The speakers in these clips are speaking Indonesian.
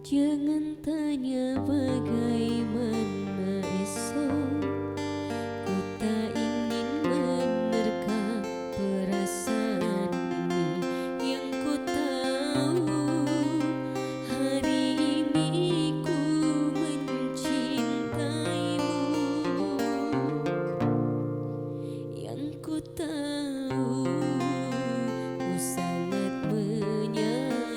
Jangan tanya bagaimana esok, ku tak ingin menerka perasaan ini. Yang ku tahu, hari ini ku mencintaimu. Yang ku tahu, ku sangat menyayangimu.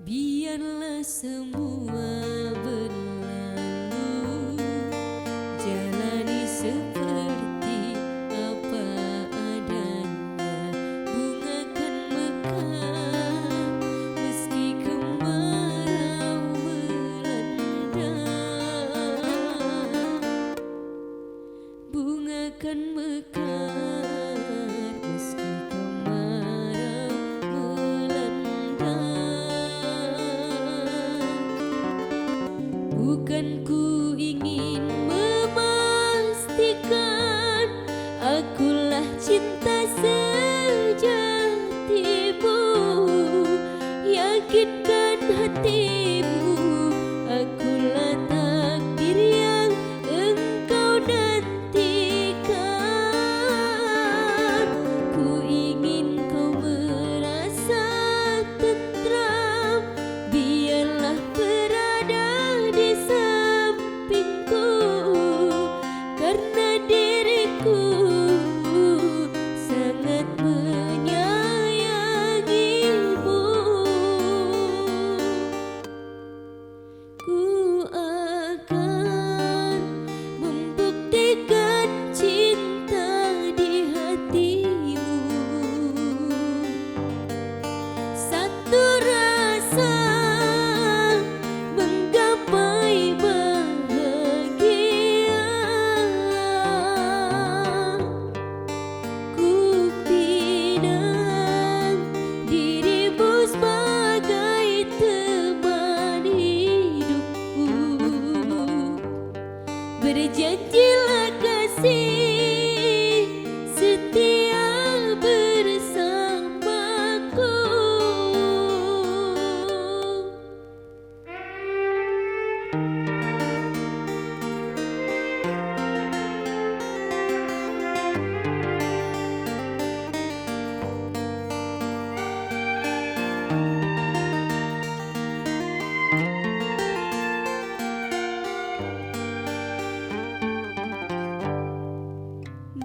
Biarlah semua berlalu, jalani seperti apa adanya. Bunga kan mekar meski kemarau melanda. Bunga kan mekar meski kemarau melanda. Bukan ku ingin memastikan akulah cinta sejatimu. Yakinkan hatimu, akulah takdir yang engkau nantikan. Ku ingin kau merasa tentram, biarlah berada di sampingku, karena diriku sangat menyayangimu. Ku akan membuktikan cinta di hatimu. Satu rasa menggapai bahagia. Ku pinang dirimu sebagai teman hidupku. Berjanjilah kasih setia bersamaku.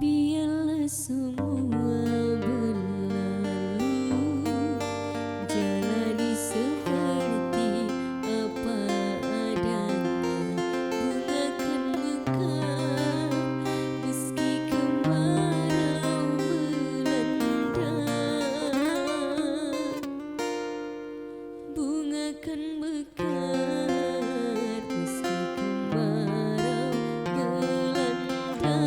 Biarlah semua berlalu, jalani seperti apa adanya. Bunga kan mekar meski kemarau melanda. Bunga kan mekar meski kemarau melanda.